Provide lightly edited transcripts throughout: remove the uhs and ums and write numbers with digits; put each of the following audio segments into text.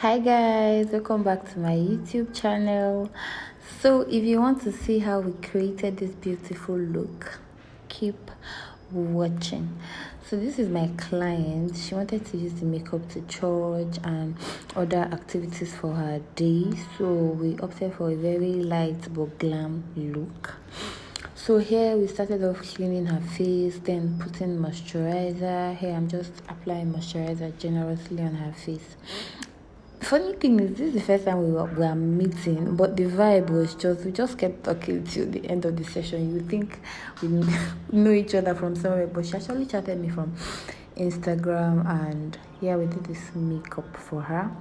Hi guys, welcome back to my YouTube channel. So if you want to see how we created this beautiful look, keep watching. So this is my client. She wanted to use the makeup to church and other activities for her day, so we opted for a very light but glam look. So here we started off cleaning her face, then putting moisturizer. Here I'm just applying moisturizer generously on her face. Funny thing is, this is the first time we are meeting, but the vibe was we just kept talking till the end of the session. You would think we know each other from somewhere, but she actually chatted me from Instagram, and yeah, we did this makeup for her.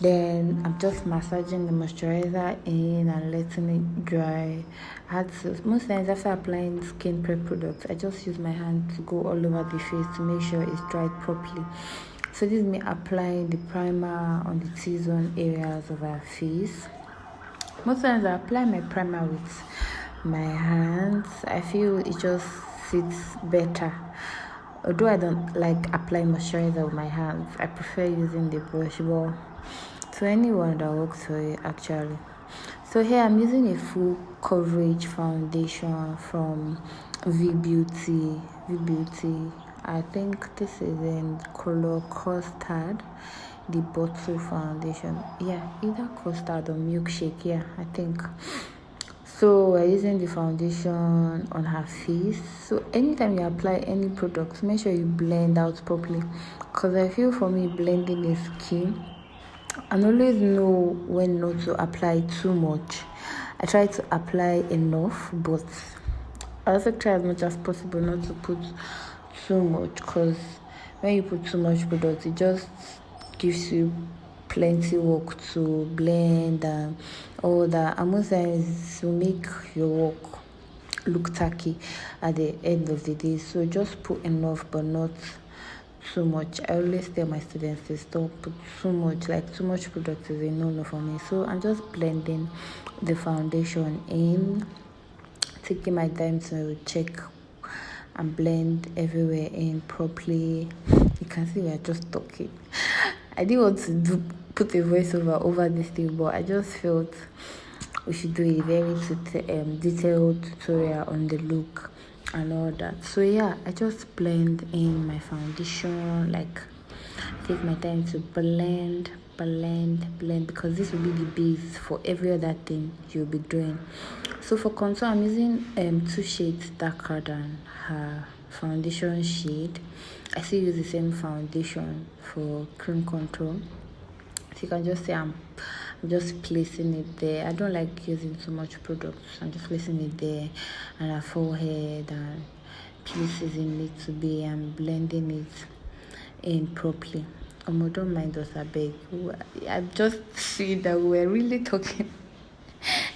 Then I'm just massaging the moisturizer in and letting it dry. I had to, most times after applying skin prep products, I just use my hand to go all over the face to make sure it's dried properly. So this is me applying the primer on the T-zone areas of our face. Most times I apply my primer with my hands. I feel it just sits better. Although I don't like applying moisturizer with my hands, I prefer using the brush. But to anyone that works for it, actually. So here I'm using a full coverage foundation from V Beauty. I think this is in color custard, the bottle foundation. Yeah, either custard or milkshake. Yeah, I think. So we're using the foundation on her face. So anytime you apply any product, make sure you blend out properly. Because I feel for me, blending is key. I always know when not to apply too much. I try to apply enough, but I also try as much as possible not to put too much, because when you put too much product, it just gives you plenty work to blend and all that, and most times will make your work look tacky at the end of the day. So just put enough but not too much. I always tell my students this: don't put too much. Like, too much product is a no for me. So I'm just blending the foundation in, taking my time to check and blend everywhere in properly. You can see we are just talking. I didn't want to put a voiceover over this thing, but I just felt we should do a very detailed tutorial on the look and all that. So yeah, I just blend in my foundation, like take my time to blend, because this will be the base for every other thing you'll be doing. So for contour, I'm using 2 shades darker than her foundation shade. I still use the same foundation for cream contour. So you can just see I'm just placing it there. I don't like using too much products. I'm just placing it there, and her forehead and places in it to be, and blending it in properly. Don't mind us, I beg. I just see that we're really talking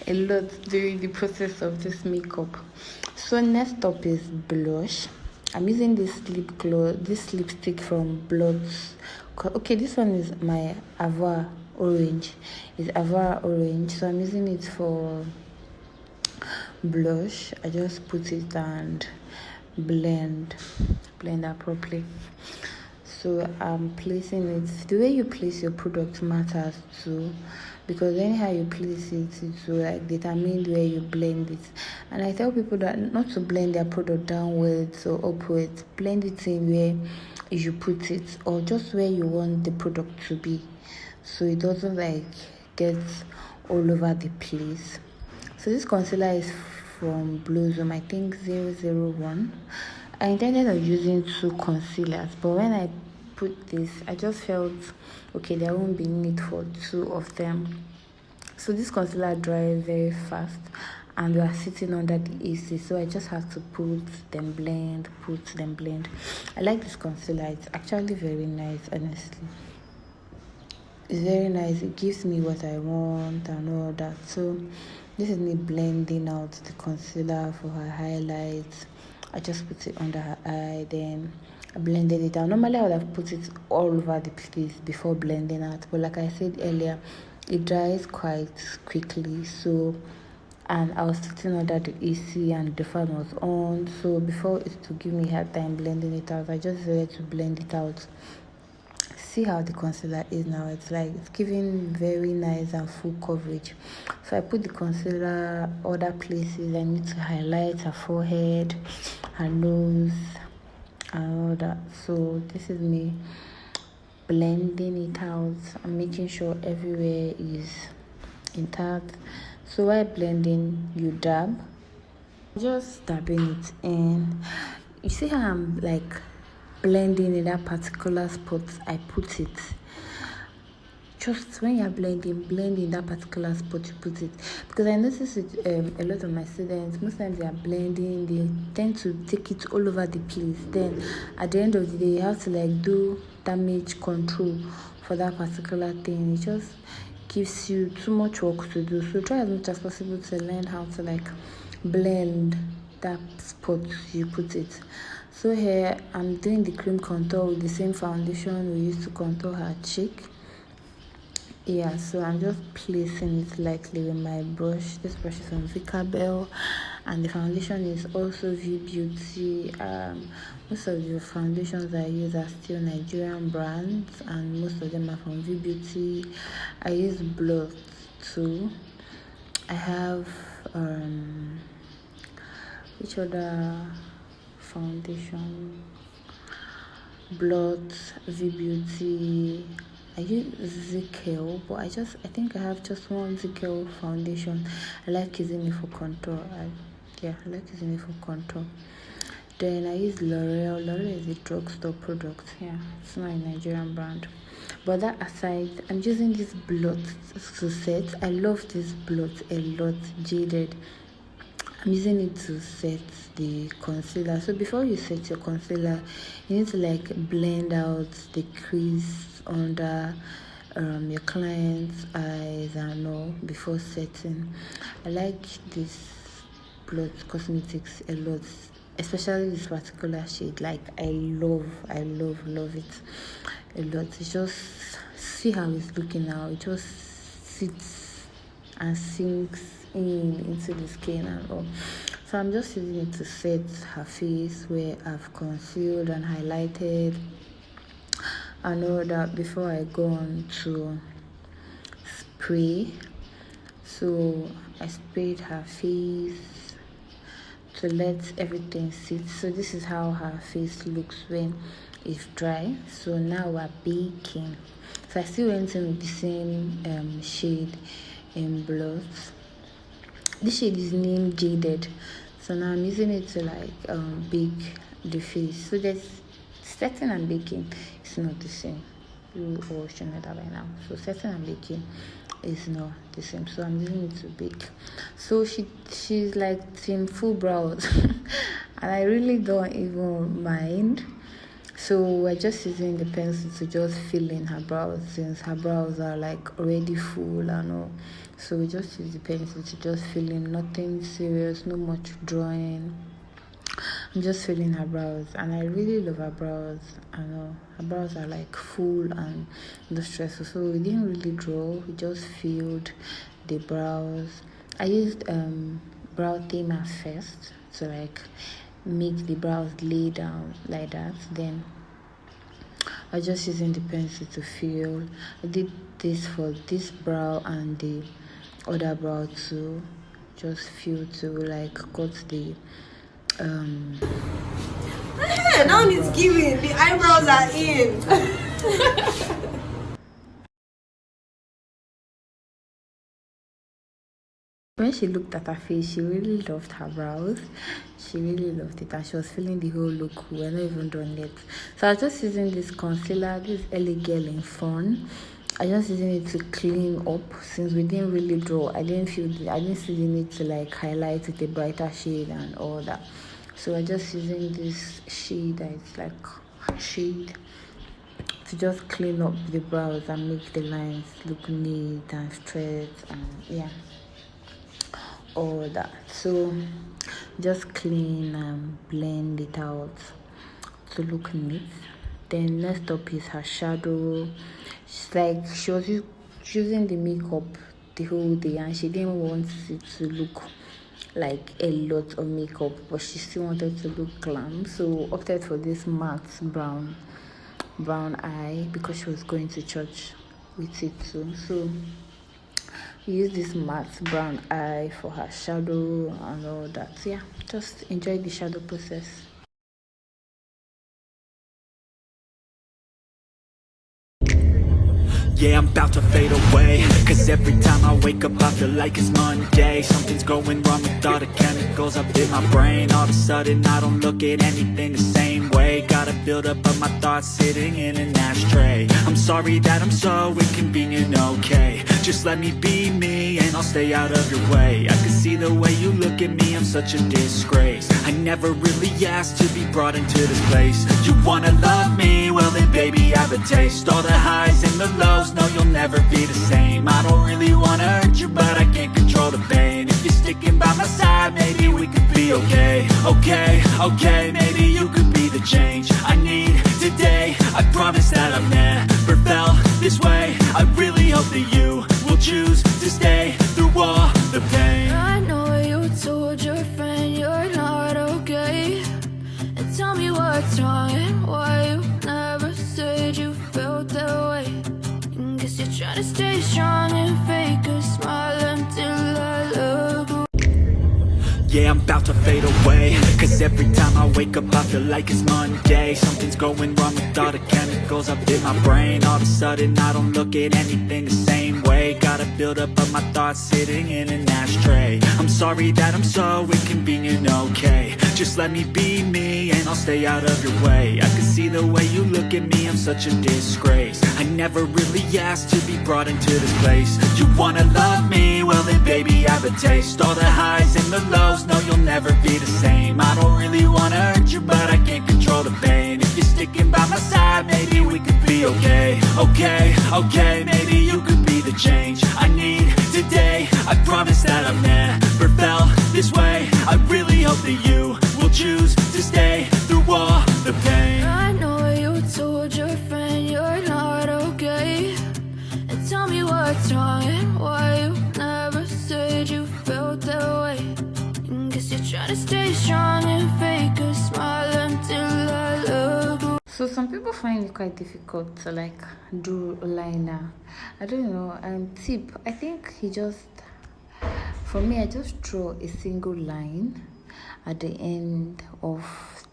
a lot during the process of this makeup. So next up is blush. I'm using this lipstick from Bloods. Okay, this one is my Ava orange. It's Ava orange, so I'm using it for blush. I just put it and blend that properly. So I'm placing it. The way you place your product matters too, because anyhow you place it will like determine where you blend it. And I tell people that not to blend their product downwards or upwards. Blend it in where you put it, or just where you want the product to be, so it doesn't like get all over the place. So this concealer is from Blue Zoom, I think 001. I intended on using 2 concealers, but when I put this, I just felt okay, there won't be need for 2 of them. So this concealer dries very fast, and we are sitting under the AC, so I just have to put them blend. I like this concealer. It's actually very nice, honestly. It's very nice. It gives me what I want and all that. So this is me blending out the concealer for her highlights. I just put it under her eye, then I blended it out. Normally I would have put it all over the place before blending out, but like I said earlier, it dries quite quickly. So, and I was sitting under the AC and the fan was on, so before it to give me hard time blending it out, I just decided to blend it out see how the concealer is now. It's like it's giving very nice and full coverage. So I put the concealer other places. I need to highlight her forehead, her nose, and all that. So this is me blending it out and making sure everywhere is intact. So while blending, you dab, just dabbing it in. You see how I'm like blending in that particular spot I put it. Just when you're blending, blend in that particular spot you put it. Because I notice it, a lot of my students, most times they are blending, they tend to take it all over the place. Then at the end of the day, you have to like do damage control for that particular thing. It just gives you too much work to do. So try as much as possible to learn how to like blend that spot you put it. So here I'm doing the cream contour with the same foundation we used to contour her cheek. Yeah, so I'm just placing it lightly with my brush. This brush is from Vicabel, and the foundation is also V Beauty. Most of the foundations I use are still Nigerian brands, and most of them are from V Beauty. I use blush too. I have which other foundation? Blot, V Beauty. I use Zickel, but I think I have just one Zickel foundation. I like using it for contour. I like using it for contour. Then I use L'Oreal. L'Oreal is a drugstore product. Yeah, it's not a Nigerian brand. But that aside, I'm using this blot to set. I love this blot a lot, Jaded. I'm using it to set the concealer. So before you set your concealer, you need to like blend out the crease under your client's eyes and all before setting. I like this Blot Cosmetics a lot, especially this particular shade. Like I love it a lot. It's just, see how it's looking now. It just sits and sinks into the skin and all. So I'm just using it to set her face where I've concealed and highlighted and all that before I go on to spray. So I sprayed her face to let everything sit. So this is how her face looks when it's dry. So now we're baking. So I still went in with the same shade in blot. This shade is named Jaded. So now I'm using it to like bake the face. So there's setting and baking is not the same. You all should know that by now. So setting and baking is not the same. So I'm using it to bake. So she's like team full brows and I really don't even mind. So we're just using the pencil to just fill in her brows since her brows are like already full and all. So we just use the pencil to just fill in, nothing serious, no much drawing. I'm just filling her brows and I really love her brows. I know her brows are like full and not stressful. So we didn't really draw, we just filled the brows. I used brow tamer first to like make the brows lay down like that. Then I was just using the pencil to fill. I did this for this brow and the other brow too. Just fill to like cut the now it's giving. The eyebrows are in. When she looked at her face, she really loved her brows. She really loved it and she was feeling the whole look. We're not even done yet. So I was just using this concealer, this LA Girl in Fun. I just using it to clean up since we didn't really draw. I didn't see the need to like highlight it a brighter shade and all that. So I'm just using this shade that is like shade to just clean up the brows and make the lines look neat and straight and yeah, all that. So just clean and blend it out to look neat. Then next up is her shadow. She was using the makeup the whole day and she didn't want it to look like a lot of makeup, but she still wanted to look glam, so opted for this matte brown brown eye because she was going to church with it too. So we use this matte brown eye for her shadow and all that. Yeah, just enjoy the shadow process. Yeah, I'm about to fade away, cause every time I wake up I feel like it's Monday. Something's going wrong with all the chemicals up in my brain. All of a sudden I don't look at anything the same way. Got a buildup of my thoughts sitting in an ashtray. I'm sorry that I'm so inconvenient, okay. Just let me be me and I'll stay out of your way. I can see the way you look at me, I'm such a disgrace. I never really asked to be brought into this place. You wanna love me? Well then baby I have a taste. All the highs and the lows, no you'll never be the same. I don't really wanna hurt you but I can't control the pain. If you're sticking by my side maybe we could be okay. Okay, maybe you could be the change I need today. I promise that I've never felt this way. I really hope that you will choose to stay through all the pain. I know you told your friend you're not okay, and tell me what's wrong and why you never said you felt that way. Guess you're trying to stay strong and fake a smile until I look away. Yeah, I'm about to fade away, cause every time I wake up I feel like it's Monday. Something's going wrong with all the chemicals up in my brain. All of a sudden I don't look at anything the same way. Got a buildup of my thoughts sitting in an ashtray. I'm sorry that I'm so inconvenient, okay. Just let me be me and I'll stay out of your way. I can see the way you look at me, I'm such a disgrace. I never really asked to be brought into this place. You wanna love me? Well then baby I have a taste. All the highs and the lows, no you'll never be the same. I don't really wanna hurt you but I can't control the pain. If you're sticking by my side maybe we could be okay. Okay, maybe you could be the change I need today. I promise that I've never felt this way. I really hope that you will choose to stay through all the pain. I know you told your friend you're not okay, and tell me what's wrong and why you never said you felt that way. Guess you're trying to stay strong and fake a smile until I look away. So some people find it quite difficult to like do liner. I don't know. Tip. I think for me, I just draw a single line at the end of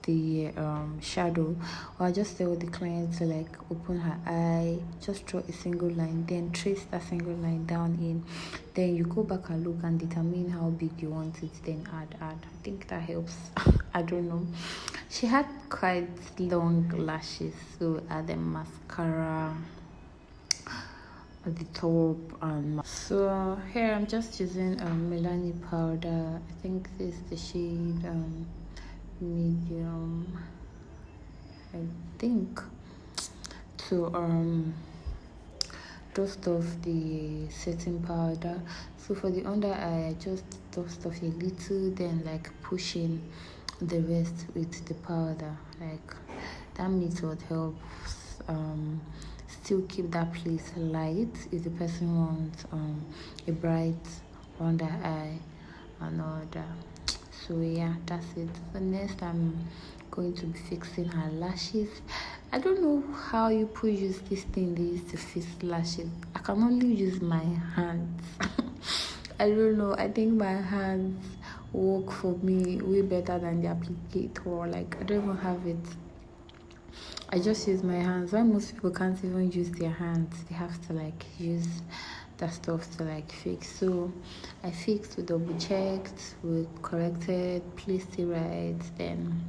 the shadow, or I just tell the client to like open her eye, just draw a single line, then trace that single line down in, then you go back and look and determine how big you want it, then add. I think that helps. I don't know. She had quite long lashes, so add the mascara at the top. And so here I'm just using Milani powder. I think this is the shade medium, I think, to dust off the setting powder. So for the under eye, I just dust off a little, then like pushing the rest with the powder. Like that method helps still keep that place light if the person wants a bright under eye and all that. So yeah, that's it. So next I'm going to be fixing her lashes. I don't know how you people use this thing they use to fix lashes. I can only use my hands. I don't know. I think my hands work for me way better than the applicator. Like I don't even have it. I just use my hands. Why most people can't even use their hands, they have to like use that stuff to like fix. So I fixed, we double checked, we corrected, placed it right, then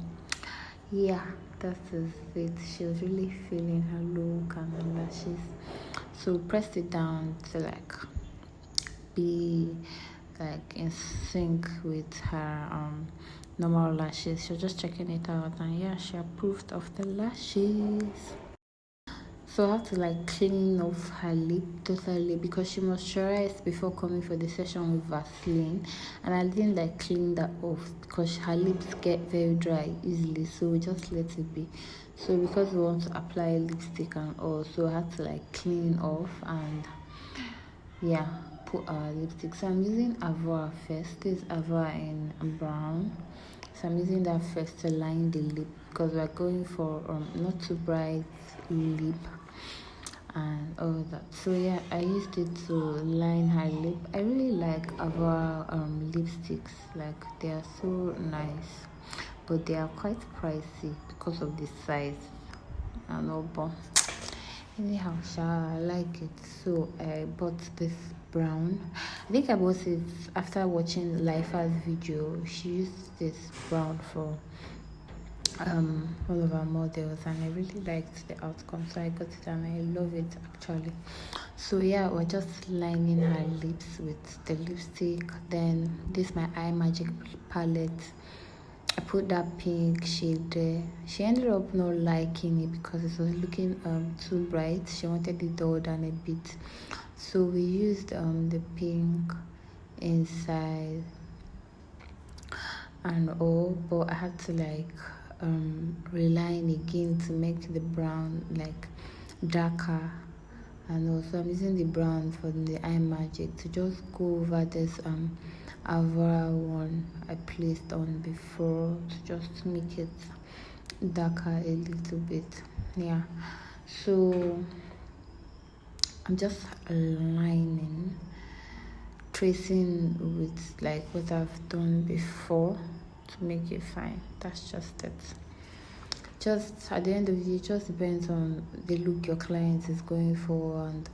yeah, that is it. She was really feeling her look and her lashes, so pressed it down to like be like in sync with her normal lashes. She was just checking it out and yeah, she approved of the lashes. So I have to like clean off her lip totally because she moisturized before coming for the session with Vaseline, and I didn't like clean that off because her lips get very dry easily, so we just let it be. So because we want to apply lipstick and all, so I had to like clean off and yeah, put our lipstick. So I'm using Avoa first. This is Avoa in brown, so I'm using that first to line the lip because we're going for not too bright lip and all that. So yeah, I used it to line her lip. I really like our lipsticks, like they are so nice, but they are quite pricey because of the size and all. But anyhow, I like it, so I bought this brown. I think I bought it after watching Lifa's video. She used this brown for all of our models, and I really liked the outcome, so I got it and I love it actually. So yeah, we're just lining her lips with the lipstick. Then this my eye magic palette. I put that pink shade there. She ended up not liking it because it was looking too bright. She wanted it dull down a bit, so we used the pink inside and all, but I had to like reline again to make the brown like darker. And also I'm using the brown for the eye magic to just go over this Avora one I placed on before, to just make it darker a little bit. Yeah, so I'm just lining, tracing with like what I've done before to make it fine. That's just it. Just at the end of the day, it just depends on the look your client is going for and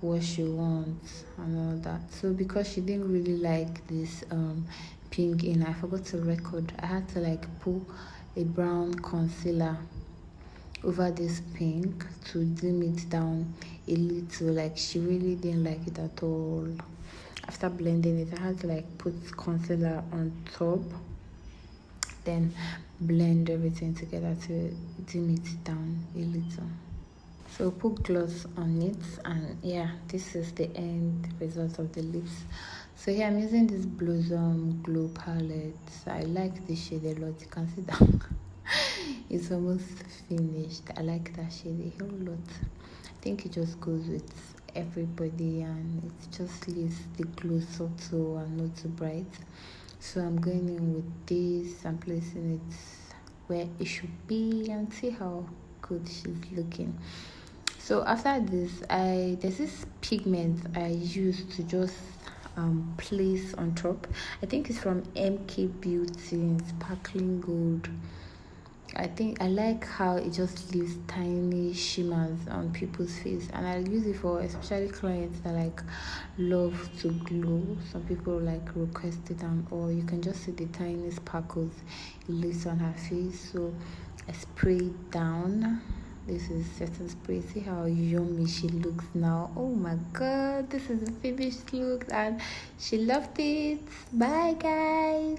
what she wants and all that. So because she didn't really like this pink in, I forgot to record. I had to like put a brown concealer over this pink to dim it down a little. Like she really didn't like it at all. After blending it, I had to like put concealer on top, then blend everything together to dim it down a little. So put gloss on it, and yeah, this is the end result of the lips. So here I'm using this Blossom Glow palette. I like this shade a lot. You can see that it's almost finished. I like that shade a whole lot. I think it just goes with everybody, and it just leaves the glow subtle and not too bright. So I'm going in with this and placing it where it should be, and see how good she's looking. So after this, there's this pigment I use to just place on top. I think it's from MK Beauty, Sparkling Gold. I think I like how it just leaves tiny shimmers on people's face, and I use it for especially clients that like love to glow. Some people like request it, or you can just see the tiny sparkles it leaves on her face. So I spray it down. This is setting spray. See how yummy she looks now. Oh my god, this is the finished look, and she loved it. Bye guys.